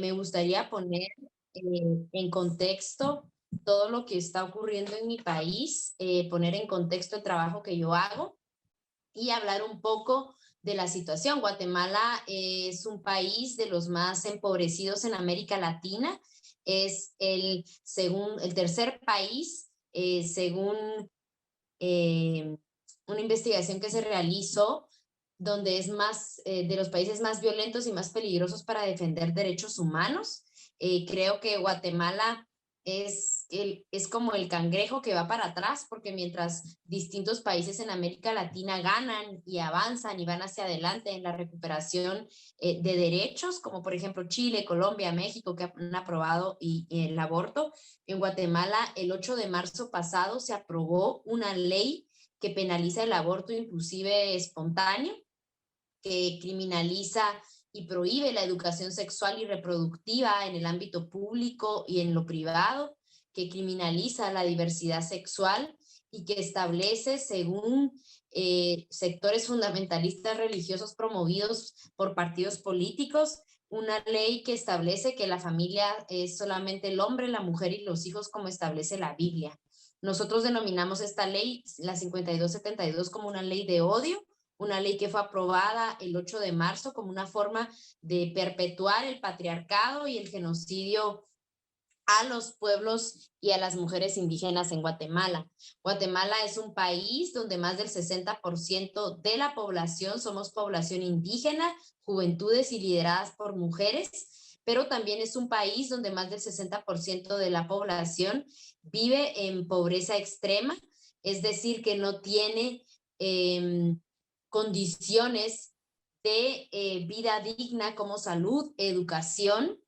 me gustaría poner en contexto todo lo que está ocurriendo en mi país, poner en contexto el trabajo que yo hago y hablar un poco de la situación. Guatemala es un país de los más empobrecidos en América Latina. Es el tercer país, según eh, una investigación que se realizó, donde es de los países más violentos y más peligrosos para defender derechos humanos. Creo que Guatemala es como el cangrejo que va para atrás, porque mientras distintos países en América Latina ganan y avanzan y van hacia adelante en la recuperación de derechos, como por ejemplo Chile, Colombia, México, que han aprobado y el aborto, en Guatemala el 8 de marzo pasado se aprobó una ley que penaliza el aborto inclusive espontáneo, que criminaliza y prohíbe la educación sexual y reproductiva en el ámbito público y en lo privado, que criminaliza la diversidad sexual y que establece, según sectores fundamentalistas religiosos promovidos por partidos políticos, una ley que establece que la familia es solamente el hombre, la mujer y los hijos, como establece la Biblia. Nosotros denominamos esta ley, la 5272, como una ley de odio, una ley que fue aprobada el 8 de marzo como una forma de perpetuar el patriarcado y el genocidio a los pueblos y a las mujeres indígenas en Guatemala. Guatemala es un país donde más del 60% de la población somos población indígena, juventudes y lideradas por mujeres, pero también es un país donde más del 60% de la población vive en pobreza extrema, es decir, que no tiene condiciones de vida digna como salud, educación,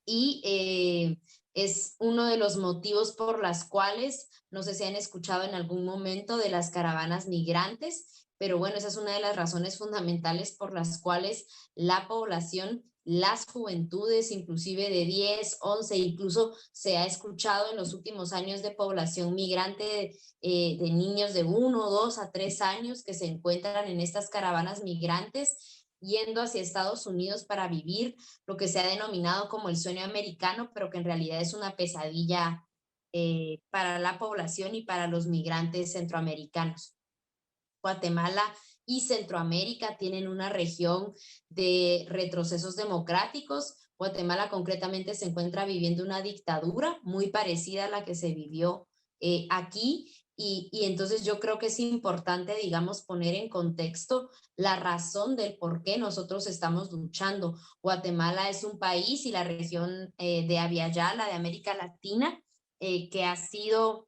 y es uno de los motivos por las cuales, no sé si han escuchado en algún momento de las caravanas migrantes, pero bueno, esa es una de las razones fundamentales por las cuales la población, las juventudes, inclusive de 10, 11, incluso se ha escuchado en los últimos años de población migrante, de niños de 1, 2 a 3 años que se encuentran en estas caravanas migrantes yendo hacia Estados Unidos para vivir lo que se ha denominado como el sueño americano, pero que en realidad es una pesadilla para la población y para los migrantes centroamericanos. Guatemala y Centroamérica tienen una región de retrocesos democráticos. Guatemala concretamente se encuentra viviendo una dictadura muy parecida a la que se vivió aquí. Y entonces yo creo que es importante, digamos, poner en contexto la razón del por qué nosotros estamos luchando. Guatemala es un país y la región de Aviala, de América Latina, que ha sido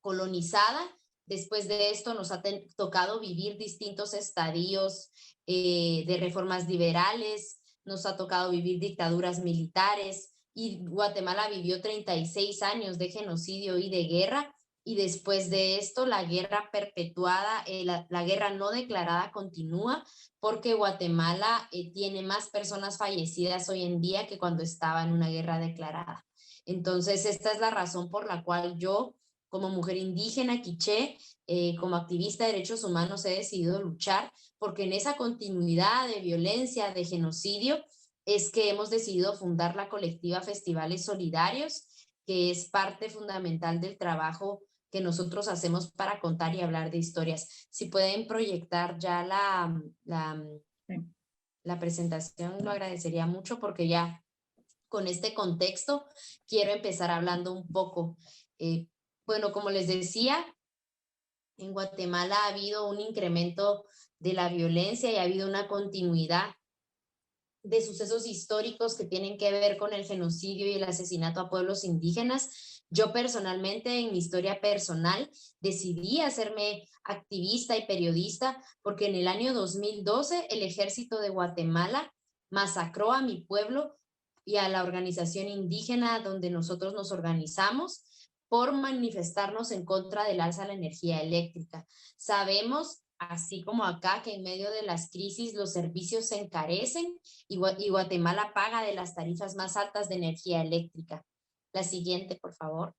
colonizada. Después de esto nos ha tocado vivir distintos estadios de reformas liberales, nos ha tocado vivir dictaduras militares y Guatemala vivió 36 años de genocidio y de guerra. Y después de esto, la guerra perpetuada, la guerra no declarada continúa porque Guatemala tiene más personas fallecidas hoy en día que cuando estaba en una guerra declarada. Entonces, esta es la razón por la cual yo, como mujer indígena quiché, como activista de derechos humanos, he decidido luchar, porque en esa continuidad de violencia, de genocidio, es que hemos decidido fundar la colectiva Festivales Solidarios, que es parte fundamental del trabajo que nosotros hacemos para contar y hablar de historias. Si pueden proyectar ya la presentación, lo agradecería mucho, porque ya con este contexto quiero empezar hablando un poco. Bueno, como les decía, en Guatemala ha habido un incremento de la violencia y ha habido una continuidad de sucesos históricos que tienen que ver con el genocidio y el asesinato a pueblos indígenas. Yo personalmente, en mi historia personal, decidí hacerme activista y periodista porque en el año 2012 el ejército de Guatemala masacró a mi pueblo y a la organización indígena donde nosotros nos organizamos por manifestarnos en contra del alza de la energía eléctrica. Sabemos, así como acá, que en medio de las crisis los servicios se encarecen y Guatemala paga de las tarifas más altas de energía eléctrica. La siguiente, por favor.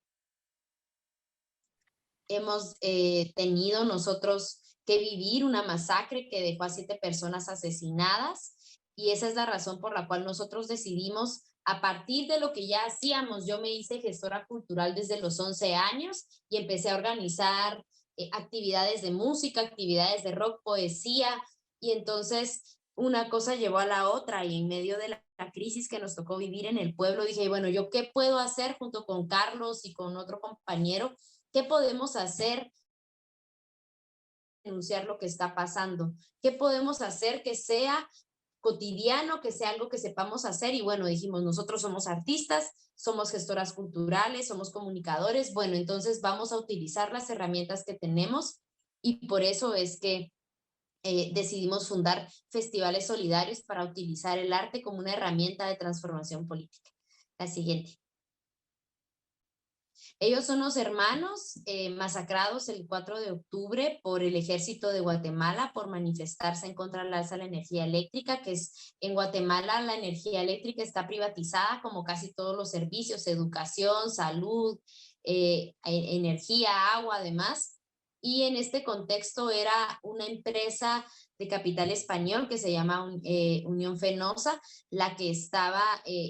Hemos tenido nosotros que vivir una masacre que dejó a 7 personas asesinadas y esa es la razón por la cual nosotros decidimos, a partir de lo que ya hacíamos, yo me hice gestora cultural desde los 11 años y empecé a organizar actividades de música, actividades de rock, poesía, y entonces una cosa llevó a la otra y en medio de la crisis que nos tocó vivir en el pueblo, dije, bueno, ¿yo qué puedo hacer junto con Carlos y con otro compañero? ¿Qué podemos hacer? Denunciar lo que está pasando. ¿Qué podemos hacer que sea cotidiano, que sea algo que sepamos hacer? Y bueno, dijimos, nosotros somos artistas, somos gestoras culturales, somos comunicadores, bueno, entonces vamos a utilizar las herramientas que tenemos y por eso es que decidimos fundar festivales solidarios para utilizar el arte como una herramienta de transformación política. La siguiente. Ellos son los hermanos masacrados el 4 de octubre por el ejército de Guatemala por manifestarse en contra del alza de la energía eléctrica, que es en Guatemala la energía eléctrica está privatizada como casi todos los servicios, educación, salud, energía, agua, además. Y en este contexto era una empresa de capital español que se llama Unión Fenosa, la que estaba,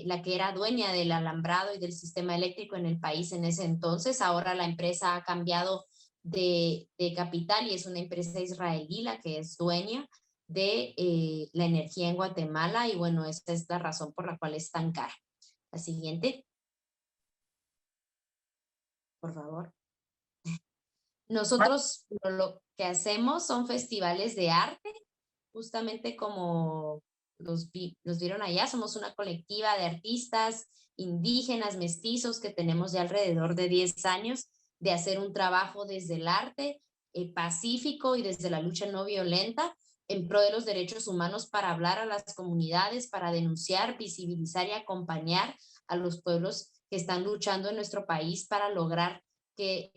la que era dueña del alambrado y del sistema eléctrico en el país en ese entonces. Ahora la empresa ha cambiado de capital y es una empresa israelí la que es dueña de la energía en Guatemala y bueno, esta es la razón por la cual es tan cara. La siguiente, por favor. Nosotros lo que hacemos son festivales de arte, justamente como los vieron allá, somos una colectiva de artistas indígenas, mestizos, que tenemos ya alrededor de 10 años de hacer un trabajo desde el arte pacífico y desde la lucha no violenta en pro de los derechos humanos para hablar a las comunidades, para denunciar, visibilizar y acompañar a los pueblos que están luchando en nuestro país para lograr que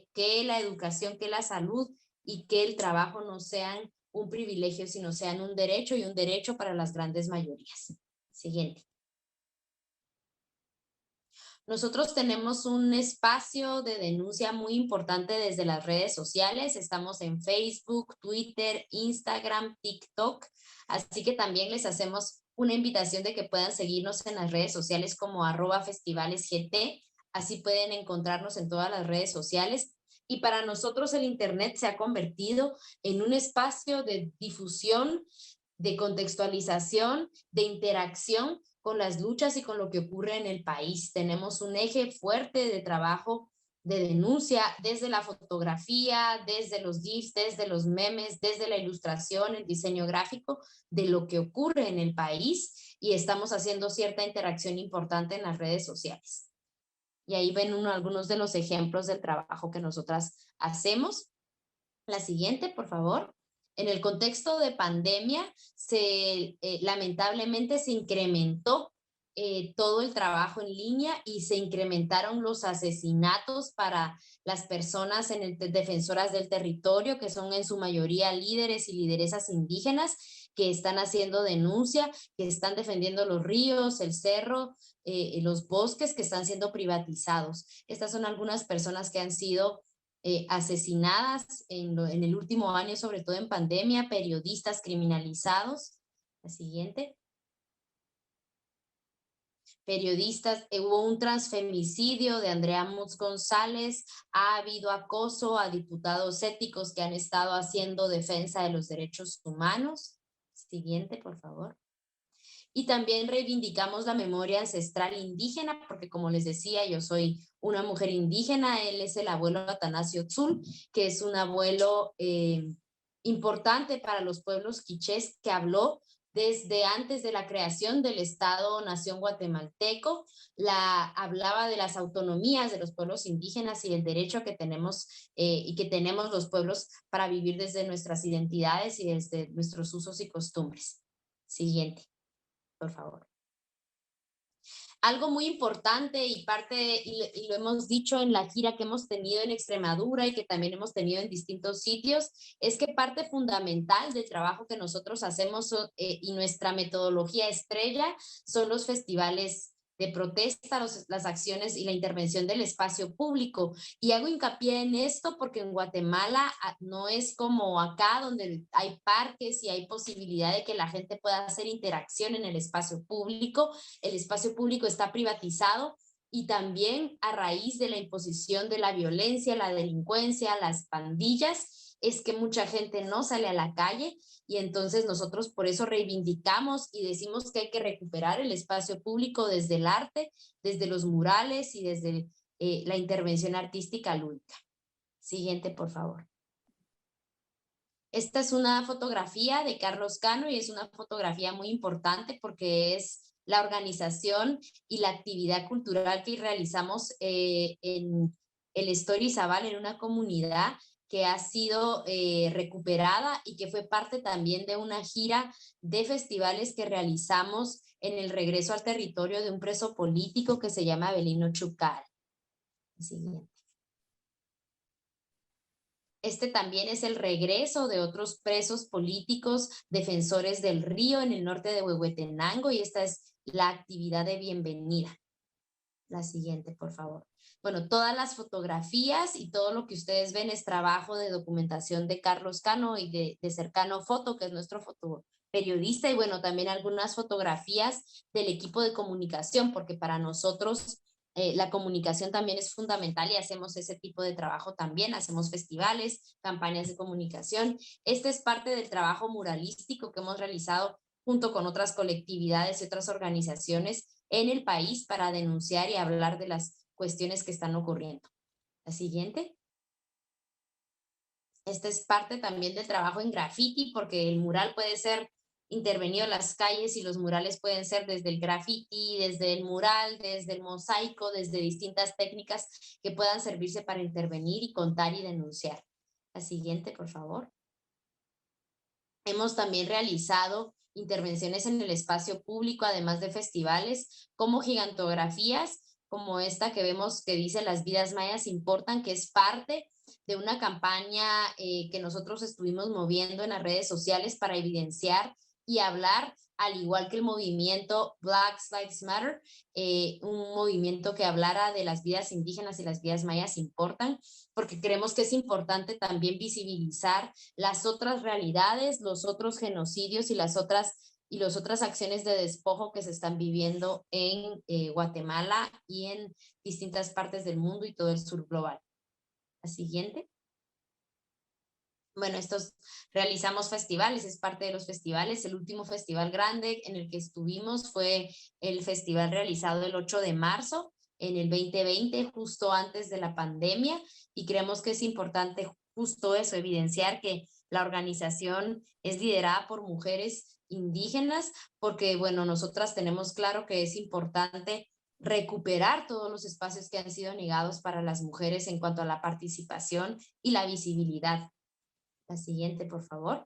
la educación, que la salud y que el trabajo no sean un privilegio, sino sean un derecho y un derecho para las grandes mayorías. Siguiente. Nosotros tenemos un espacio de denuncia muy importante desde las redes sociales. Estamos en Facebook, Twitter, Instagram, TikTok. Así que también les hacemos una invitación de que puedan seguirnos en las redes sociales como @festivales_gt. Así pueden encontrarnos en todas las redes sociales. Y para nosotros el Internet se ha convertido en un espacio de difusión, de contextualización, de interacción con las luchas y con lo que ocurre en el país. Tenemos un eje fuerte de trabajo de denuncia desde la fotografía, desde los GIFs, desde los memes, desde la ilustración, el diseño gráfico de lo que ocurre en el país y estamos haciendo cierta interacción importante en las redes sociales. Y ahí ven algunos de los ejemplos del trabajo que nosotras hacemos. La siguiente, por favor. En el contexto de pandemia, lamentablemente se incrementó todo el trabajo en línea y se incrementaron los asesinatos para las personas defensoras del territorio, que son en su mayoría líderes y lideresas indígenas que están haciendo denuncia, que están defendiendo los ríos, el cerro, los bosques que están siendo privatizados. Estas son algunas personas que han sido asesinadas en el último año, sobre todo en pandemia, periodistas criminalizados. La siguiente. Periodistas, hubo un transfemicidio de Andrea Mutz González, ha habido acoso a diputados éticos que han estado haciendo defensa de los derechos humanos. Siguiente, por favor. Y también reivindicamos la memoria ancestral indígena, porque como les decía, yo soy una mujer indígena, él es el abuelo Atanasio Tzul, que es un abuelo importante para los pueblos quichés que habló desde antes de la creación del Estado-Nación guatemalteco, hablaba de las autonomías de los pueblos indígenas y el derecho que tenemos y que tenemos los pueblos para vivir desde nuestras identidades y desde nuestros usos y costumbres. Siguiente, por favor. Algo muy importante y y lo hemos dicho en la gira que hemos tenido en Extremadura y que también hemos tenido en distintos sitios, es que parte fundamental del trabajo que nosotros hacemos y nuestra metodología estrella son los festivales de protesta, las acciones y la intervención del espacio público. Y hago hincapié en esto porque en Guatemala no es como acá donde hay parques y hay posibilidad de que la gente pueda hacer interacción en el espacio público. El espacio público está privatizado y también a raíz de la imposición de la violencia, la delincuencia, las pandillas, es que mucha gente no sale a la calle y entonces nosotros por eso reivindicamos y decimos que hay que recuperar el espacio público desde el arte, desde los murales y desde la intervención artística lúdica. Siguiente, por favor. Esta es una fotografía de Carlos Cano y es una fotografía muy importante porque es la organización y la actividad cultural que realizamos en el Estorizabal, en una comunidad que ha sido recuperada y que fue parte también de una gira de festivales que realizamos en el regreso al territorio de un preso político que se llama Abelino Chucal. Siguiente. Este también es el regreso de otros presos políticos defensores del río en el norte de Huehuetenango y esta es la actividad de bienvenida. La siguiente, por favor. Bueno, todas las fotografías y todo lo que ustedes ven es trabajo de documentación de Carlos Cano y de Cercano Foto, que es nuestro fotoperiodista, y bueno, también algunas fotografías del equipo de comunicación, porque para nosotros la comunicación también es fundamental y hacemos ese tipo de trabajo también, hacemos festivales, campañas de comunicación. Este es parte del trabajo muralístico que hemos realizado junto con otras colectividades y otras organizaciones en el país para denunciar y hablar de las cuestiones que están ocurriendo. La siguiente. Esta es parte también del trabajo en graffiti, porque el mural puede ser intervenido en las calles y los murales pueden ser desde el graffiti, desde el mural, desde el mosaico, desde distintas técnicas que puedan servirse para intervenir y contar y denunciar. La siguiente, por favor. Hemos también realizado intervenciones en el espacio público, además de festivales, como gigantografías, como esta que vemos que dice Las vidas mayas importan, que es parte de una campaña que nosotros estuvimos moviendo en las redes sociales para evidenciar y hablar, al igual que el movimiento Black Lives Matter, un movimiento que hablara de las vidas indígenas y las vidas mayas importan, porque creemos que es importante también visibilizar las otras realidades, los otros genocidios y las otras acciones de despojo que se están viviendo en Guatemala y en distintas partes del mundo y todo el sur global. La siguiente. Bueno, realizamos festivales, es parte de los festivales. El último festival grande en el que estuvimos fue el festival realizado el 8 de marzo en el 2020, justo antes de la pandemia, y creemos que es importante justo eso, evidenciar que la organización es liderada por mujeres indígenas, porque, bueno, nosotras tenemos claro que es importante recuperar todos los espacios que han sido negados para las mujeres en cuanto a la participación y la visibilidad. La siguiente, por favor.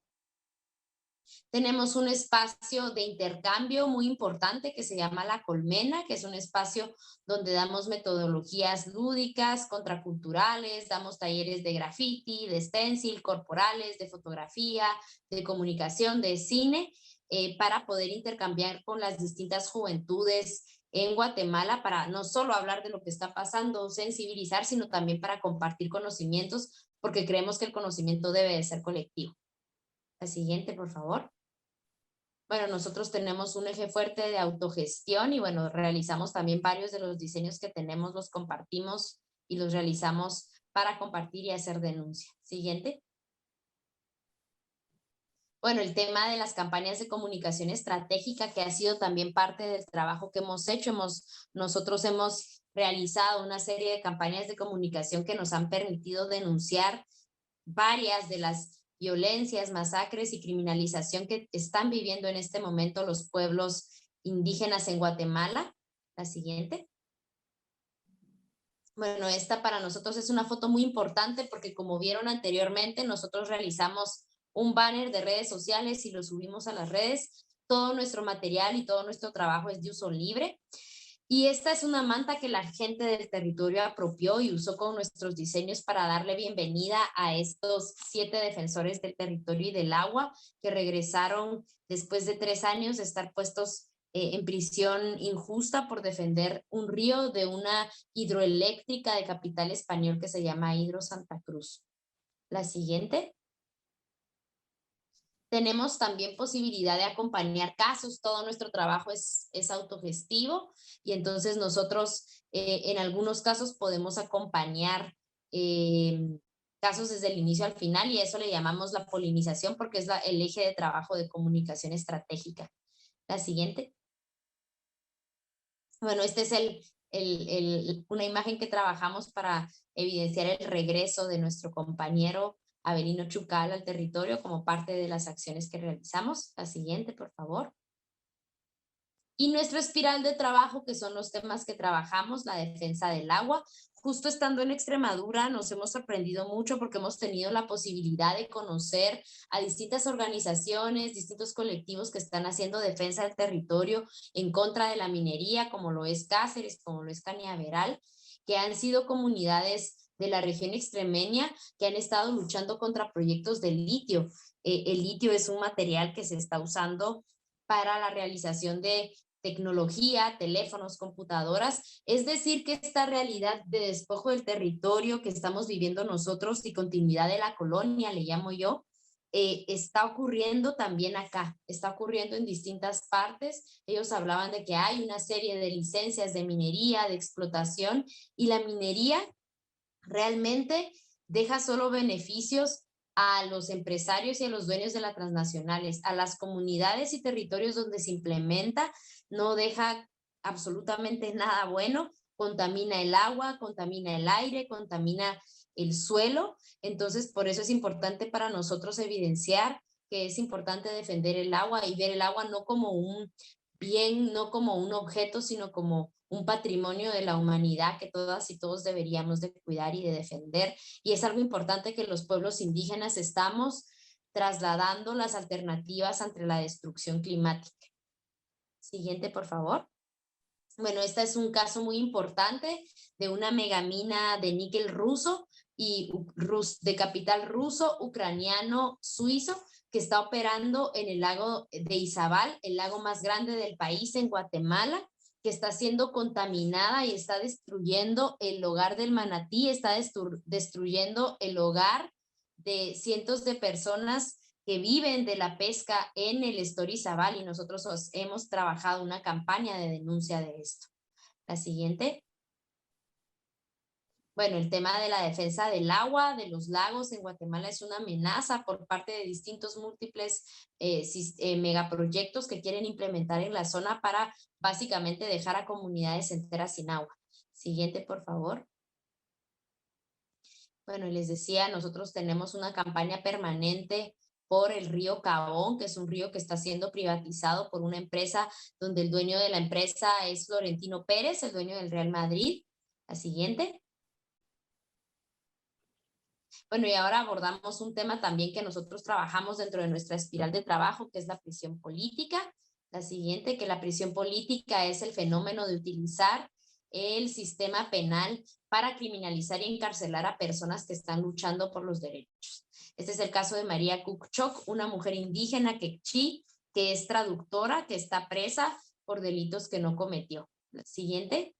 Tenemos un espacio de intercambio muy importante que se llama La Colmena, que es un espacio donde damos metodologías lúdicas, contraculturales, damos talleres de graffiti, de stencil, corporales, de fotografía, de comunicación, de cine, para poder intercambiar con las distintas juventudes en Guatemala para no solo hablar de lo que está pasando, sensibilizar, sino también para compartir conocimientos, porque creemos que el conocimiento debe de ser colectivo. La siguiente, por favor. Bueno, nosotros tenemos un eje fuerte de autogestión y bueno, realizamos también varios de los diseños que tenemos, los compartimos y los realizamos para compartir y hacer denuncia. Siguiente. Bueno, el tema de las campañas de comunicación estratégica, que ha sido también parte del trabajo que hemos hecho. Nosotros hemos realizado una serie de campañas de comunicación que nos han permitido denunciar varias de las violencias, masacres y criminalización que están viviendo en este momento los pueblos indígenas en Guatemala. La siguiente. Bueno, esta para nosotros es una foto muy importante porque como vieron anteriormente, nosotros realizamos un banner de redes sociales y lo subimos a las redes. Todo nuestro material y todo nuestro trabajo es de uso libre. Y esta es una manta que la gente del territorio apropió y usó con nuestros diseños para darle bienvenida a estos 7 defensores del territorio y del agua que regresaron después de 3 años de estar puestos en prisión injusta por defender un río de una hidroeléctrica de capital español que se llama Hidro Santa Cruz. La siguiente. Tenemos también posibilidad de acompañar casos, todo nuestro trabajo es autogestivo y entonces nosotros en algunos casos podemos acompañar casos desde el inicio al final y eso le llamamos la polinización porque es el eje de trabajo de comunicación estratégica. La siguiente. Bueno, este es una imagen que trabajamos para evidenciar el regreso de nuestro compañero Avelino Chucal al territorio como parte de las acciones que realizamos. La siguiente, por favor. Y nuestra espiral de trabajo, que son los temas que trabajamos, la defensa del agua. Justo estando en Extremadura nos hemos sorprendido mucho porque hemos tenido la posibilidad de conocer a distintas organizaciones, distintos colectivos que están haciendo defensa del territorio en contra de la minería, como lo es Cáceres, como lo es Cañaveral, que han sido comunidades de la región extremeña que han estado luchando contra proyectos de litio. El litio es un material que se está usando para la realización de tecnología, teléfonos, computadoras, es decir, que esta realidad de despojo del territorio que estamos viviendo nosotros y continuidad de la colonia, le llamo yo, está ocurriendo también acá, está ocurriendo en distintas partes. Ellos hablaban de que hay una serie de licencias de minería, de explotación, y la minería realmente deja solo beneficios a los empresarios y a los dueños de las transnacionales, a las comunidades y territorios donde se implementa, no deja absolutamente nada bueno, contamina el agua, contamina el aire, contamina el suelo. Entonces, por eso es importante para nosotros evidenciar que es importante defender el agua y ver el agua no como un bien, no como un objeto, sino como un patrimonio de la humanidad que todas y todos deberíamos de cuidar y de defender. Y es algo importante que los pueblos indígenas estamos trasladando las alternativas ante la destrucción climática. Siguiente, por favor. Bueno, este es un caso muy importante de una megamina de níquel ruso y de capital ruso, ucraniano, suizo, que está operando en el lago de Izabal, el lago más grande del país en Guatemala, que está siendo contaminada y está destruyendo el hogar del manatí, está destruyendo el hogar de cientos de personas que viven de la pesca en el Estorizabal y nosotros hemos trabajado una campaña de denuncia de esto. La siguiente. Bueno, el tema de la defensa del agua, de los lagos en Guatemala es una amenaza por parte de distintos múltiples megaproyectos que quieren implementar en la zona para básicamente dejar a comunidades enteras sin agua. Siguiente, por favor. Bueno, les decía, nosotros tenemos una campaña permanente por el río Cabón, que es un río que está siendo privatizado por una empresa donde el dueño de la empresa es Florentino Pérez, el dueño del Real Madrid. La siguiente. Bueno, y ahora abordamos un tema también que nosotros trabajamos dentro de nuestra espiral de trabajo, que es la prisión política. La siguiente, que la prisión política es el fenómeno de utilizar el sistema penal para criminalizar y encarcelar a personas que están luchando por los derechos. Este es el caso de María Kukchok, una mujer indígena quechí que es traductora, que está presa por delitos que no cometió. La siguiente.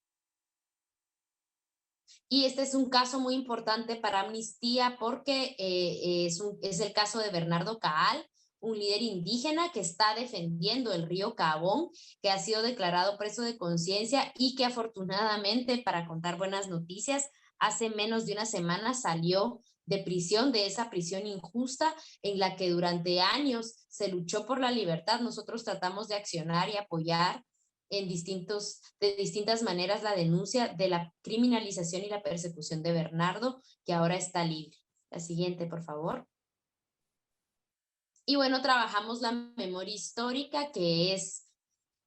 Y este es un caso muy importante para Amnistía porque es el caso de Bernardo Caal, un líder indígena que está defendiendo el río Cabón, que ha sido declarado preso de conciencia y que afortunadamente, para contar buenas noticias, hace menos de una semana salió de prisión, de esa prisión injusta en la que durante años se luchó por la libertad. Nosotros tratamos de accionar y apoyar de distintas maneras la denuncia de la criminalización y la persecución de Bernardo, que ahora está libre. La siguiente, por favor. Y bueno, trabajamos la memoria histórica, que es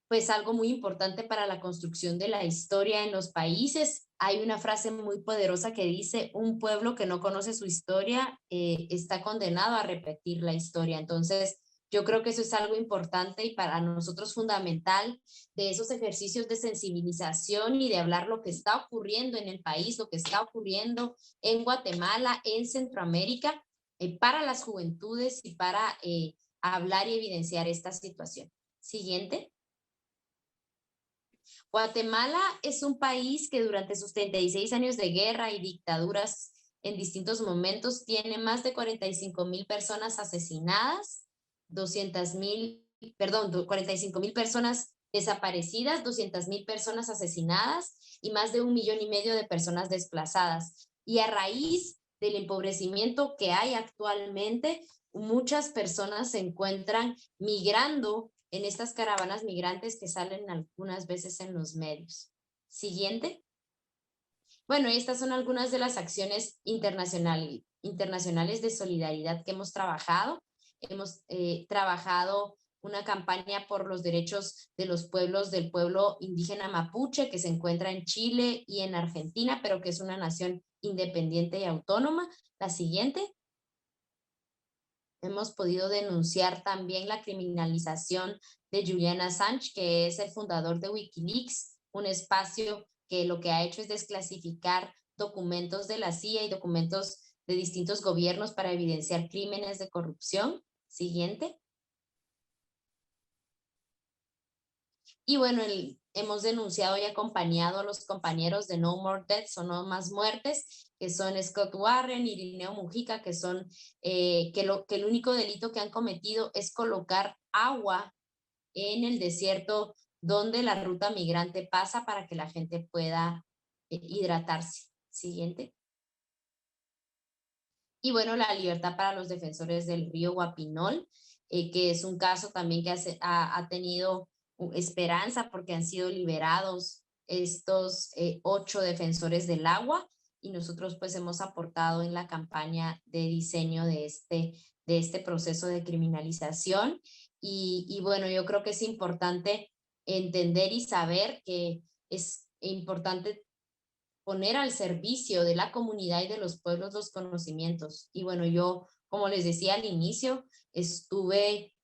pues algo muy importante para la construcción de la historia en los países. Hay una frase muy poderosa que dice, un pueblo que no conoce su historia está condenado a repetir la historia. Entonces, yo creo que eso es algo importante y para nosotros fundamental de esos ejercicios de sensibilización y de hablar lo que está ocurriendo en el país, lo que está ocurriendo en Guatemala, en Centroamérica, para las juventudes y para hablar y evidenciar esta situación. Siguiente. Guatemala es un país que durante sus 36 años de guerra y dictaduras en distintos momentos tiene más de 45,000 personas asesinadas, 45,000 personas desaparecidas, 200,000 personas asesinadas y más de 1,5 millones de personas desplazadas. Y a raíz del empobrecimiento que hay actualmente, muchas personas se encuentran migrando en estas caravanas migrantes que salen algunas veces en los medios. Siguiente. Bueno, estas son algunas de las acciones internacionales de solidaridad que hemos trabajado. Hemos trabajado una campaña por los derechos de los pueblos del pueblo indígena mapuche que se encuentra en Chile y en Argentina, pero que es una nación independiente y autónoma. La siguiente. Hemos podido denunciar también la criminalización de Julian Assange, que es el fundador de Wikileaks, un espacio que lo que ha hecho es desclasificar documentos de la CIA y documentos de distintos gobiernos para evidenciar crímenes de corrupción. Siguiente. Y bueno, hemos denunciado y acompañado a los compañeros de No More Deaths o No Más Muertes, que son Scott Warren y Irineo Mujica, que son que el único delito que han cometido es colocar agua en el desierto donde la ruta migrante pasa para que la gente pueda hidratarse. Siguiente. Y bueno, la libertad para los defensores del río Guapinol, que es un caso también que ha tenido esperanza porque han sido liberados estos 8 defensores del agua y nosotros pues hemos aportado en la campaña de diseño de este proceso de criminalización y bueno, yo creo que es importante entender y saber que es importante poner al servicio de la comunidad y de los pueblos los conocimientos. Y bueno, yo, como les decía al inicio, estuve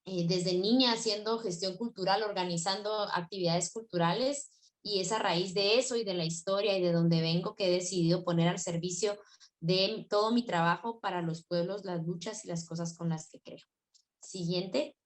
desde niña haciendo gestión cultural, organizando actividades culturales y es a raíz de eso y de la historia y de donde vengo que he decidido poner al servicio de todo mi trabajo para los pueblos, las luchas y las cosas con las que creo. Siguiente.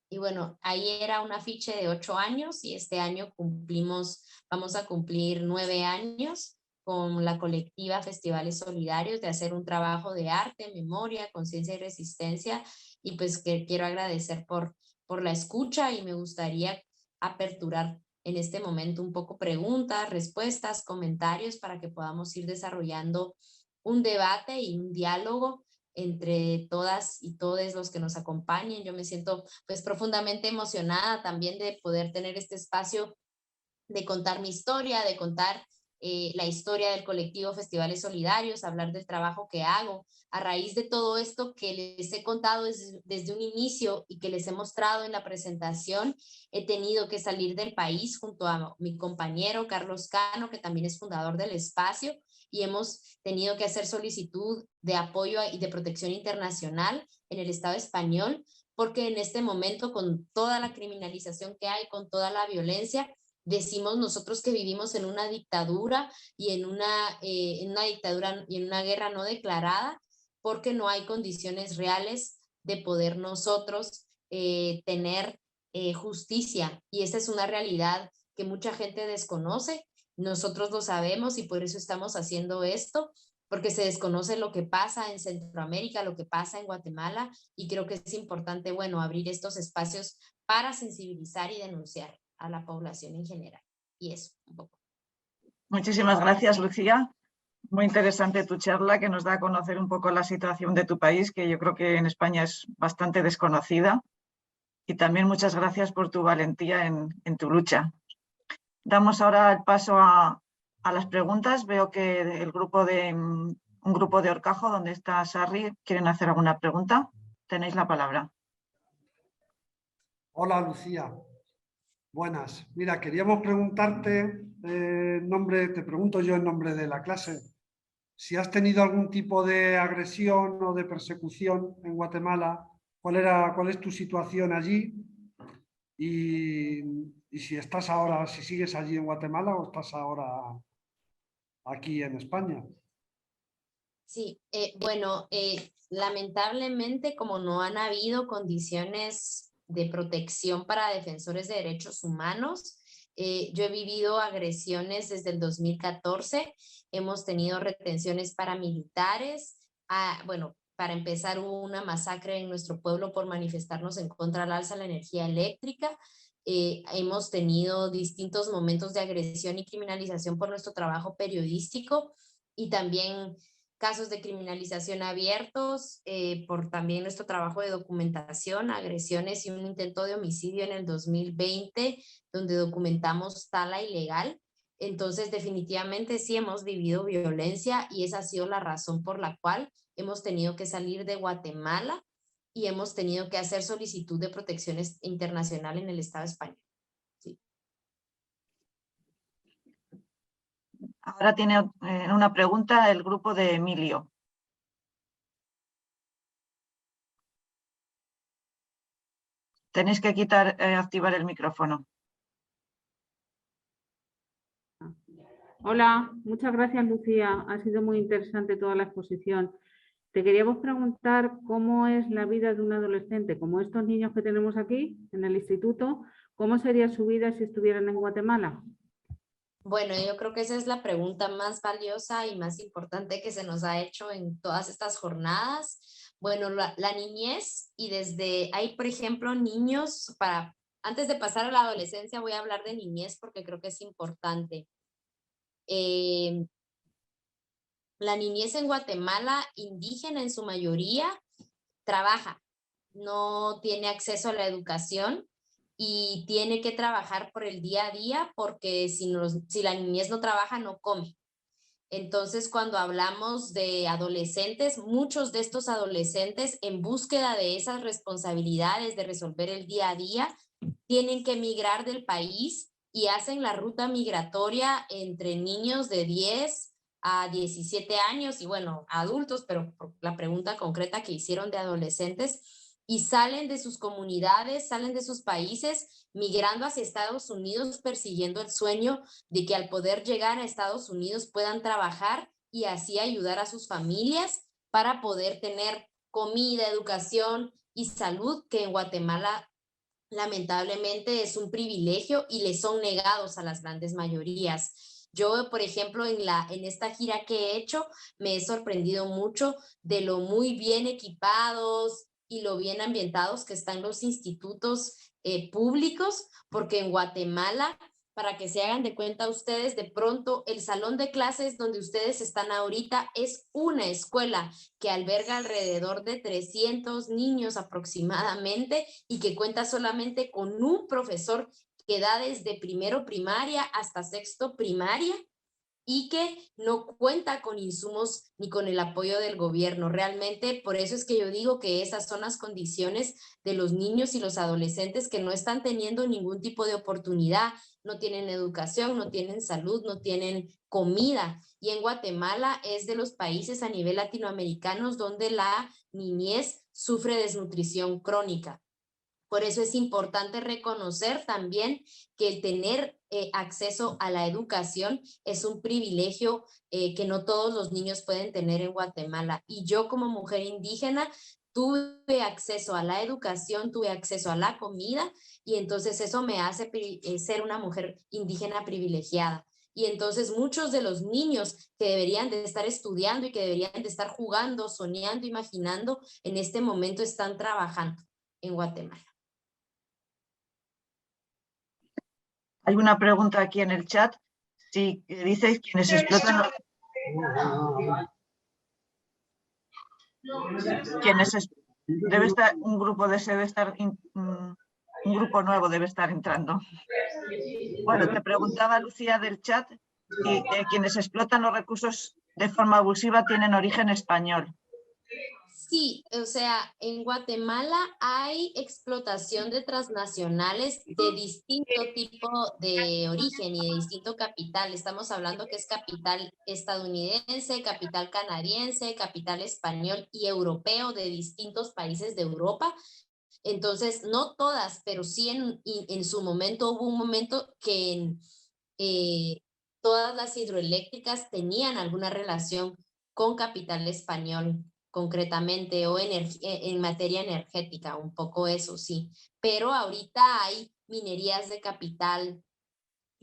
Y bueno, ahí era un afiche de 8 años y este año vamos a cumplir 9 años con la colectiva Festivales Solidarios de hacer un trabajo de arte, memoria, conciencia y resistencia. Y pues que quiero agradecer por la escucha y me gustaría aperturar en este momento un poco preguntas, respuestas, comentarios para que podamos ir desarrollando un debate y un diálogo entre todas y todos los que nos acompañen. Yo me siento pues profundamente emocionada también de poder tener este espacio de contar mi historia, de contar la historia del colectivo Festivales Solidarios, hablar del trabajo que hago. A raíz de todo esto que les he contado desde un inicio y que les he mostrado en la presentación, he tenido que salir del país junto a mi compañero Carlos Cano, que también es fundador del espacio, y hemos tenido que hacer solicitud de apoyo y de protección internacional en el Estado español, porque en este momento, con toda la criminalización que hay, con toda la violencia, decimos nosotros que vivimos en una dictadura y en una dictadura y en una guerra no declarada, porque no hay condiciones reales de poder nosotros tener justicia. Y esa es una realidad que mucha gente desconoce. Nosotros lo sabemos y por eso estamos haciendo esto, porque se desconoce lo que pasa en Centroamérica, lo que pasa en Guatemala, y creo que es importante, bueno, abrir estos espacios para sensibilizar y denunciar a la población en general. Y eso, un poco. Muchísimas gracias, Lucía. Muy interesante tu charla que nos da a conocer un poco la situación de tu país, que yo creo que en España es bastante desconocida. Y también muchas gracias por tu valentía en tu lucha. Damos ahora el paso a las preguntas. Veo que un grupo de Horcajo, donde está Sarri, quieren hacer alguna pregunta. Tenéis la palabra. Hola, Lucía. Buenas. Mira, queríamos preguntarte, te pregunto yo en nombre de la clase, si has tenido algún tipo de agresión o de persecución en Guatemala, cuál es tu situación allí y si estás ahora, si sigues allí en Guatemala o estás ahora aquí en España. Sí, bueno, lamentablemente como no han habido condiciones de protección para defensores de derechos humanos. Yo he vivido agresiones desde el 2014, hemos tenido retenciones paramilitares, bueno, para empezar hubo una masacre en nuestro pueblo por manifestarnos en contra del alza de la energía eléctrica. Hemos tenido distintos momentos de agresión y criminalización por nuestro trabajo periodístico y también casos de criminalización abiertos por también nuestro trabajo de documentación, agresiones y un intento de homicidio en el 2020, donde documentamos tala ilegal. Entonces, definitivamente sí hemos vivido violencia y esa ha sido la razón por la cual hemos tenido que salir de Guatemala y hemos tenido que hacer solicitud de protección internacional en el Estado español. Sí. Ahora tiene una pregunta el grupo de Emilio. Tenéis que activar el micrófono. Hola, muchas gracias, Lucía. Ha sido muy interesante toda la exposición. Te queríamos preguntar cómo es la vida de un adolescente, como estos niños que tenemos aquí en el instituto, ¿cómo sería su vida si estuvieran en Guatemala? Bueno, yo creo que esa es la pregunta más valiosa y más importante que se nos ha hecho en todas estas jornadas. Bueno, la niñez y desde hay, por ejemplo, niños antes de pasar a la adolescencia voy a hablar de niñez porque creo que es importante. La niñez en Guatemala, indígena en su mayoría, trabaja, no tiene acceso a la educación y tiene que trabajar por el día a día porque si la niñez no trabaja, no come. Entonces, cuando hablamos de adolescentes, muchos de estos adolescentes en búsqueda de esas responsabilidades de resolver el día a día, tienen que emigrar del país y hacen la ruta migratoria entre niños de 10 a 17 años y bueno, adultos, pero por la pregunta concreta que hicieron de adolescentes, y salen de sus comunidades, salen de sus países, migrando hacia Estados Unidos, persiguiendo el sueño de que al poder llegar a Estados Unidos puedan trabajar y así ayudar a sus familias para poder tener comida, educación y salud, que en Guatemala lamentablemente es un privilegio y le son negados a las grandes mayorías. Yo, por ejemplo, en esta gira que he hecho, me he sorprendido mucho de lo muy bien equipados y lo bien ambientados que están los institutos públicos, porque en Guatemala, para que se hagan de cuenta ustedes, de pronto el salón de clases donde ustedes están ahorita es una escuela que alberga alrededor de 300 niños aproximadamente y que cuenta solamente con un profesor que da desde primero primaria hasta sexto primaria y que no cuenta con insumos ni con el apoyo del gobierno. Realmente, por eso es que yo digo que esas son las condiciones de los niños y los adolescentes que no están teniendo ningún tipo de oportunidad, no tienen educación, no tienen salud, no tienen comida. Y en Guatemala es de los países a nivel latinoamericanos donde la niñez sufre desnutrición crónica. Por eso es importante reconocer también que el tener acceso a la educación es un privilegio que no todos los niños pueden tener en Guatemala. Y yo como mujer indígena tuve acceso a la educación, tuve acceso a la comida y entonces eso me hace ser una mujer indígena privilegiada. Y entonces muchos de los niños que deberían de estar estudiando y que deberían de estar jugando, soñando, imaginando, en este momento están trabajando en Guatemala. Hay una pregunta aquí en el chat. Si dices quienes explotan debe estar un grupo un grupo nuevo debe estar entrando. Bueno, te preguntaba Lucía del chat si quienes explotan los recursos de forma abusiva tienen origen español. Sí, o sea, en Guatemala hay explotación de transnacionales de distinto tipo de origen y de distinto capital. Estamos hablando que es capital estadounidense, capital canadiense, capital español y europeo de distintos países de Europa. Entonces, no todas, pero sí en su momento hubo un momento que todas las hidroeléctricas tenían alguna relación con capital español, concretamente, o en materia energética, un poco eso sí. Pero ahorita hay minerías de capital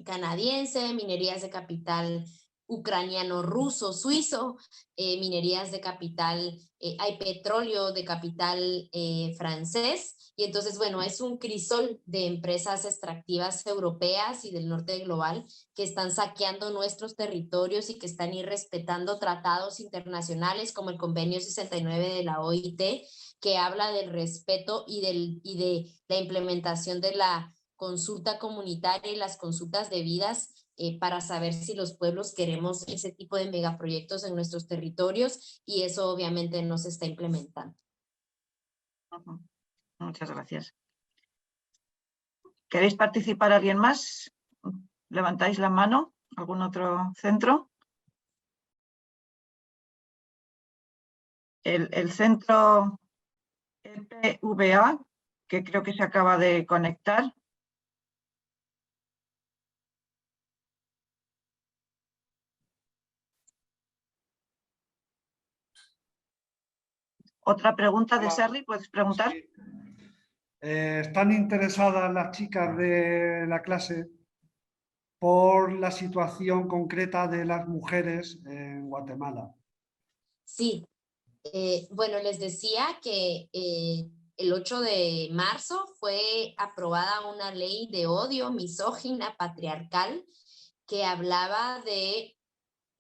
canadiense, minerías de capital ucraniano, ruso, suizo, minerías de capital, hay petróleo de capital francés, y entonces, bueno, es un crisol de empresas extractivas europeas y del norte global que están saqueando nuestros territorios y que están irrespetando tratados internacionales como el Convenio 69 de la OIT, que habla del respeto y de la implementación de la consulta comunitaria y las consultas debidas para saber si los pueblos queremos ese tipo de megaproyectos en nuestros territorios, y eso obviamente no se está implementando. Muchas gracias. ¿Queréis participar alguien más? ¿Levantáis la mano? ¿Algún otro centro? El centro EPVA, que creo que se acaba de conectar. ¿Otra pregunta de Serri? ¿Puedes preguntar? Sí. ¿Están interesadas las chicas de la clase por la situación concreta de las mujeres en Guatemala? Sí, bueno, les decía que el 8 de marzo fue aprobada una ley de odio misógina, patriarcal, que hablaba de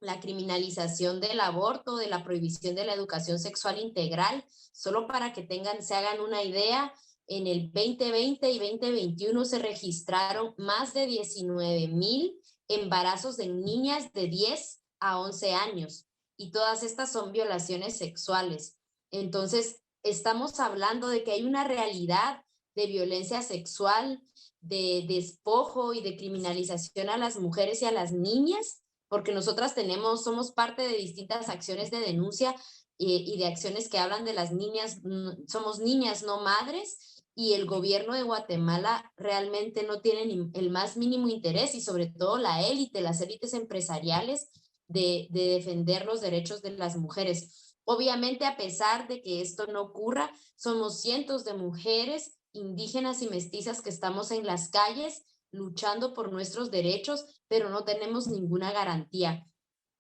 la criminalización del aborto, de la prohibición de la educación sexual integral. Solo para que se hagan una idea, en el 2020 y 2021 se registraron más de 19,000 embarazos de niñas de 10 a 11 años, y todas estas son violaciones sexuales. Entonces, estamos hablando de que hay una realidad de violencia sexual, de despojo y de criminalización a las mujeres y a las niñas, porque nosotras somos parte de distintas acciones de denuncia y de acciones que hablan de las niñas. Somos niñas, no madres, y el gobierno de Guatemala realmente no tiene ni el más mínimo interés, y sobre todo la élite, las élites empresariales, de defender los derechos de las mujeres. Obviamente, a pesar de que esto no ocurra, somos cientos de mujeres indígenas y mestizas que estamos en las calles luchando por nuestros derechos, pero no tenemos ninguna garantía.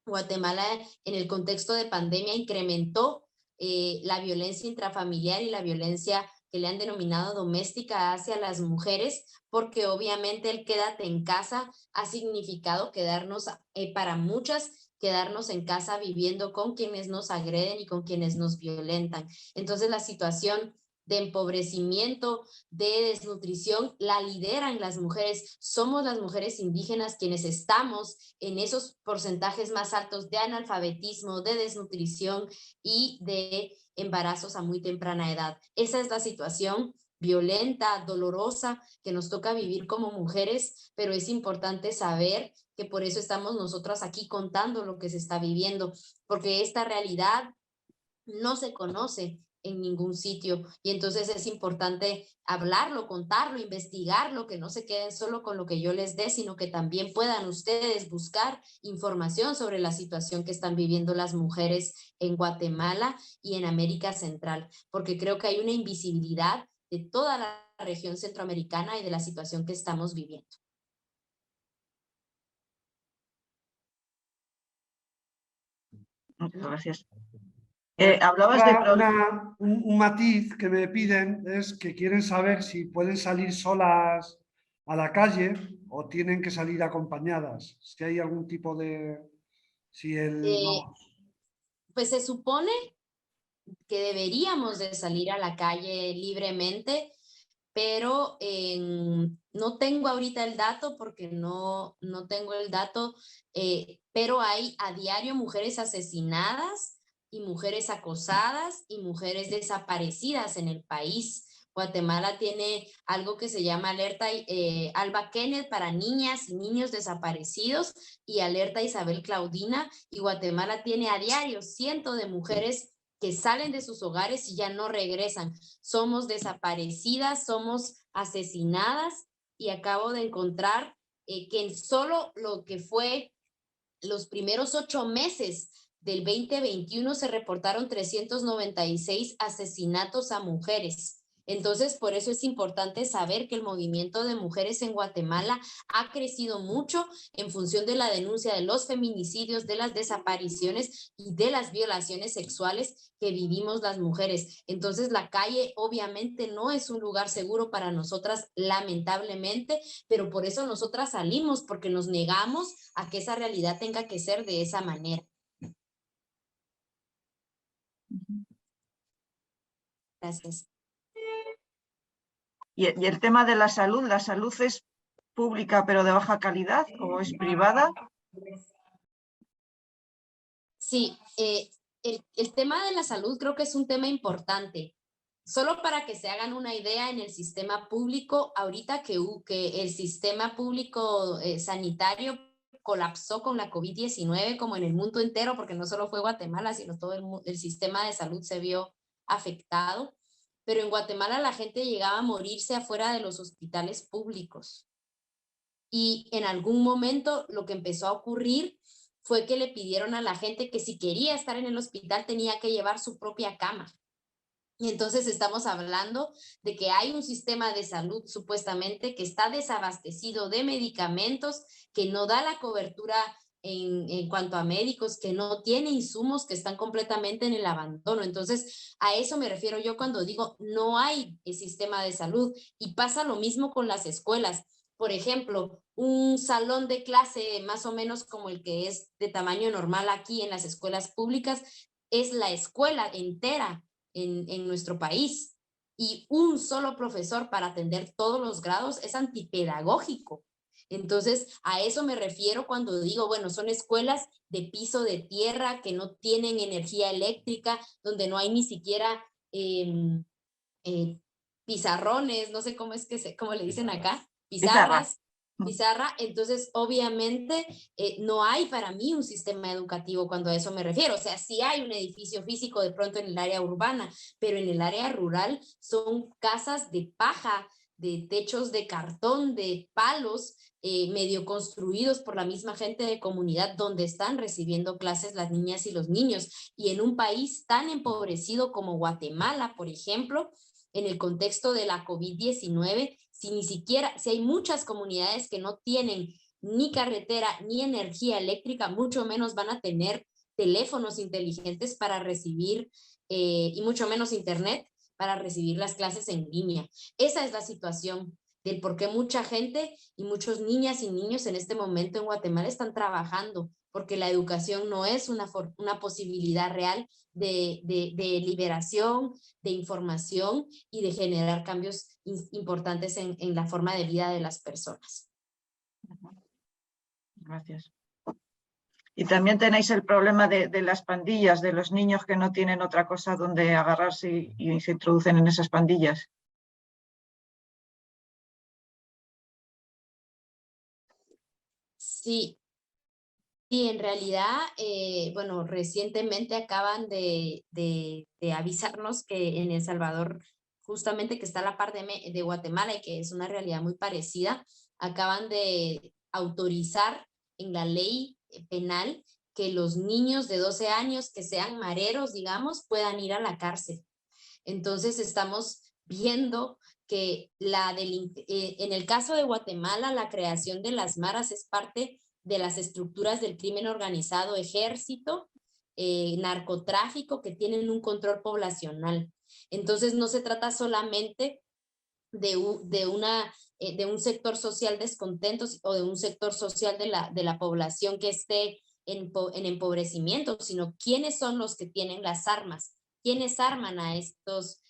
Guatemala, en el contexto de pandemia, incrementó la violencia intrafamiliar y la violencia que le han denominado doméstica hacia las mujeres, porque obviamente el quédate en casa ha significado quedarnos, para muchas, quedarnos en casa viviendo con quienes nos agreden y con quienes nos violentan. Entonces, la situación de empobrecimiento, de desnutrición, la lideran las mujeres. Somos las mujeres indígenas quienes estamos en esos porcentajes más altos de analfabetismo, de desnutrición y de embarazos a muy temprana edad. Esa es la situación violenta, dolorosa, que nos toca vivir como mujeres, pero es importante saber que por eso estamos nosotras aquí contando lo que se está viviendo, porque esta realidad no se conoce en ningún sitio, y entonces es importante hablarlo, contarlo, investigarlo, que no se queden solo con lo que yo les dé, sino que también puedan ustedes buscar información sobre la situación que están viviendo las mujeres en Guatemala y en América Central, porque creo que hay una invisibilidad de toda la región centroamericana y de la situación que estamos viviendo. Muchas gracias. Hablabas de un matiz que me piden es que quieren saber si pueden salir solas a la calle o tienen que salir acompañadas. Si hay algún tipo de... Pues se supone que deberíamos de salir a la calle libremente, pero no tengo ahorita el dato porque no tengo el dato, pero hay a diario mujeres asesinadas y mujeres acosadas y mujeres desaparecidas en el país. Guatemala tiene algo que se llama alerta Alba Kenneth para niñas y niños desaparecidos, y alerta Isabel Claudina, y Guatemala tiene a diario cientos de mujeres que salen de sus hogares y ya no regresan. Somos desaparecidas, somos asesinadas, y acabo de encontrar que en solo lo que fue los primeros 8 meses del 2021 se reportaron 396 asesinatos a mujeres. Entonces, por eso es importante saber que el movimiento de mujeres en Guatemala ha crecido mucho en función de la denuncia de los feminicidios, de las desapariciones y de las violaciones sexuales que vivimos las mujeres. Entonces, la calle obviamente no es un lugar seguro para nosotras, lamentablemente, pero por eso nosotras salimos, porque nos negamos a que esa realidad tenga que ser de esa manera. Gracias. Y el tema de ¿la salud es pública pero de baja calidad o es privada? Sí, el tema de la salud creo que es un tema importante. Solo para que se hagan una idea, en el sistema público, ahorita que el sistema público sanitario colapsó con la COVID-19 como en el mundo entero, porque no solo fue Guatemala, sino todo el sistema de salud se vio afectado. Pero en Guatemala la gente llegaba a morirse afuera de los hospitales públicos. Y en algún momento lo que empezó a ocurrir fue que le pidieron a la gente que si quería estar en el hospital tenía que llevar su propia cama. Y entonces estamos hablando de que hay un sistema de salud supuestamente que está desabastecido de medicamentos, que no da la cobertura en cuanto a médicos, que no tiene insumos, que están completamente en el abandono. Entonces, a eso me refiero yo cuando digo no hay sistema de salud. Y pasa lo mismo con las escuelas. Por ejemplo, un salón de clase más o menos como el que es de tamaño normal aquí en las escuelas públicas, es la escuela entera en nuestro país. Y un solo profesor para atender todos los grados es antipedagógico. Entonces, a eso me refiero cuando digo, bueno, son escuelas de piso de tierra que no tienen energía eléctrica, donde no hay ni siquiera pizarrones, no sé cómo es que cómo le dicen acá, pizarras. Pizarra, entonces obviamente no hay para mí un sistema educativo cuando a eso me refiero, o sea, sí hay un edificio físico de pronto en el área urbana, pero en el área rural son casas de paja, de techos de cartón, de palos, medio construidos por la misma gente de comunidad donde están recibiendo clases las niñas y los niños, y en un país tan empobrecido como Guatemala, por ejemplo, en el contexto de la COVID-19, si hay muchas comunidades que no tienen ni carretera ni energía eléctrica, mucho menos van a tener teléfonos inteligentes para recibir y mucho menos internet para recibir las clases en línea. Esa es la situación del por qué mucha gente y muchos niñas y niños en este momento en Guatemala están trabajando, porque la educación no es una posibilidad real de liberación, de información y de generar cambios importantes en la forma de vida de las personas. Gracias. Y también tenéis el problema de las pandillas, de los niños que no tienen otra cosa donde agarrarse y se introducen en esas pandillas. Sí. Y en realidad, bueno, recientemente acaban de avisarnos que en El Salvador, justamente que está a la par de Guatemala y que es una realidad muy parecida, acaban de autorizar en la ley penal que los niños de 12 años que sean mareros, digamos, puedan ir a la cárcel. Entonces estamos viendo que en el caso de Guatemala, la creación de las maras es parte de las estructuras del crimen organizado, ejército, narcotráfico, que tienen un control poblacional. Entonces no se trata solamente de un sector social descontento o de un sector social de la población que esté en empobrecimiento, sino quiénes son los que tienen las armas, quiénes arman a estos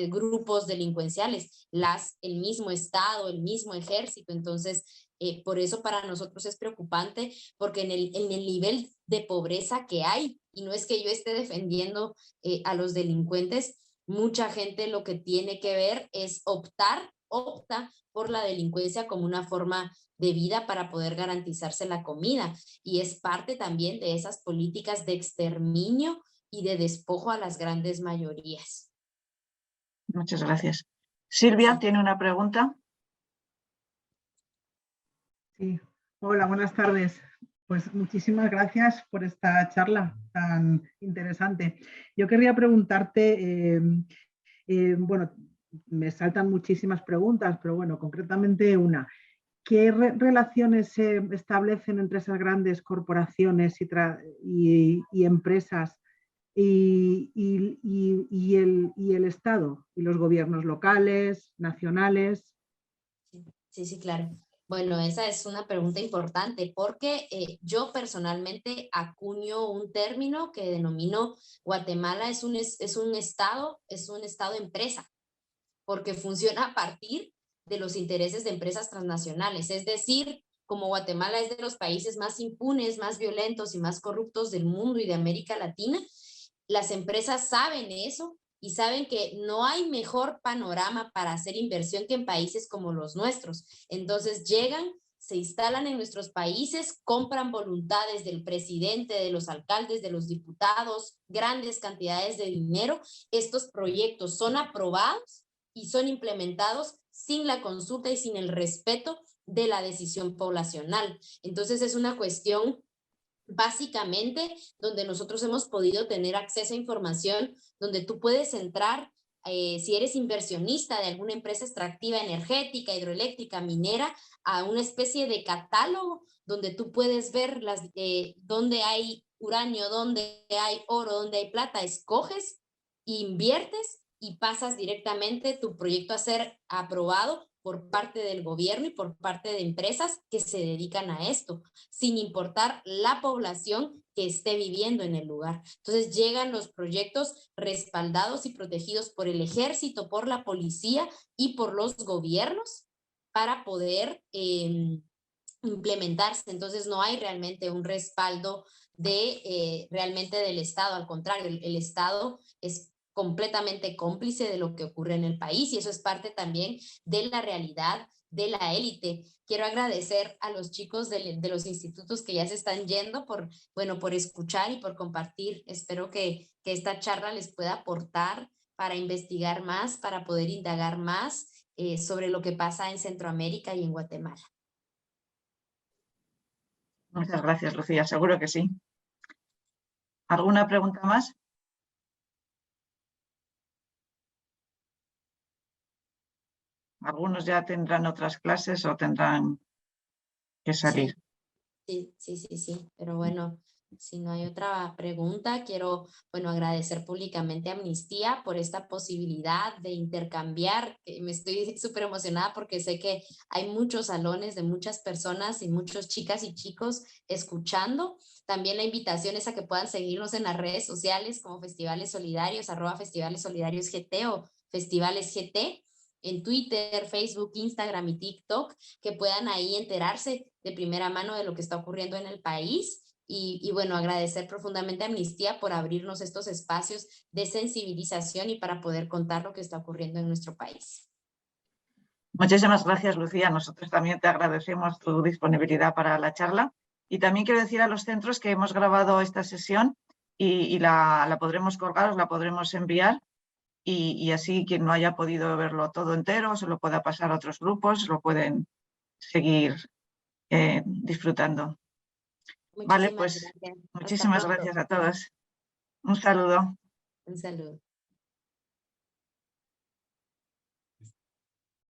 grupos delincuenciales, el mismo Estado, el mismo ejército. Entonces, por eso para nosotros es preocupante, porque en el nivel de pobreza que hay, y no es que yo esté defendiendo a los delincuentes, mucha gente lo que tiene que ver es opta por la delincuencia como una forma de vida para poder garantizarse la comida, y es parte también de esas políticas de exterminio y de despojo a las grandes mayorías. Muchas gracias. Silvia, Sí. ¿tiene una pregunta? Sí. Hola, buenas tardes. Pues muchísimas gracias por esta charla tan interesante. Yo querría preguntarte, bueno, me saltan muchísimas preguntas, pero bueno, concretamente una. ¿Qué relaciones se establecen entre esas grandes corporaciones y empresas y el Estado y los gobiernos locales, nacionales? Sí, claro. Bueno, esa es una pregunta importante porque yo personalmente acuño un término que denomino Guatemala es un estado empresa, porque funciona a partir de los intereses de empresas transnacionales. Es decir, como Guatemala es de los países más impunes, más violentos y más corruptos del mundo y de América Latina, las empresas saben eso y saben que no hay mejor panorama para hacer inversión que en países como los nuestros. Entonces llegan, se instalan en nuestros países, compran voluntades del presidente, de los alcaldes, de los diputados, grandes cantidades de dinero. Estos proyectos son aprobados y son implementados sin la consulta y sin el respeto de la decisión poblacional. Entonces es una cuestión básicamente donde nosotros hemos podido tener acceso a información, donde tú puedes entrar, si eres inversionista de alguna empresa extractiva energética, hidroeléctrica, minera, a una especie de catálogo donde tú puedes ver dónde hay uranio, dónde hay oro, dónde hay plata, escoges, inviertes y pasas directamente tu proyecto a ser aprobado por parte del gobierno y por parte de empresas que se dedican a esto, sin importar la población que esté viviendo en el lugar. Entonces llegan los proyectos respaldados y protegidos por el ejército, por la policía y por los gobiernos para poder implementarse. Entonces no hay realmente un respaldo realmente del Estado, al contrario, el Estado es completamente cómplice de lo que ocurre en el país y eso es parte también de la realidad de la élite. Quiero agradecer a los chicos de los institutos que ya se están yendo por escuchar y por compartir. Espero que esta charla les pueda aportar para investigar más, para poder indagar más sobre lo que pasa en Centroamérica y en Guatemala. Muchas gracias, Lucía, seguro que sí. ¿Alguna pregunta más? Algunos ya tendrán otras clases o tendrán que salir. Sí, pero bueno, si no hay otra pregunta, quiero, agradecer públicamente a Amnistía por esta posibilidad de intercambiar. Me estoy súper emocionada porque sé que hay muchos salones de muchas personas y muchos chicas y chicos escuchando. También la invitación es a que puedan seguirnos en las redes sociales como Festivales Solidarios, @FestivalesSolidariosGT o Festivales GT, en Twitter, Facebook, Instagram y TikTok, que puedan ahí enterarse de primera mano de lo que está ocurriendo en el país y agradecer profundamente a Amnistía por abrirnos estos espacios de sensibilización y para poder contar lo que está ocurriendo en nuestro país. Muchísimas gracias, Lucía. Nosotros también te agradecemos tu disponibilidad para la charla y también quiero decir a los centros que hemos grabado esta sesión y la podremos colgar, os la podremos enviar y así quien no haya podido verlo todo entero se lo pueda pasar a otros grupos, lo pueden seguir disfrutando. Vale, pues gracias. muchísimas gracias a todos. Un saludo. Un saludo.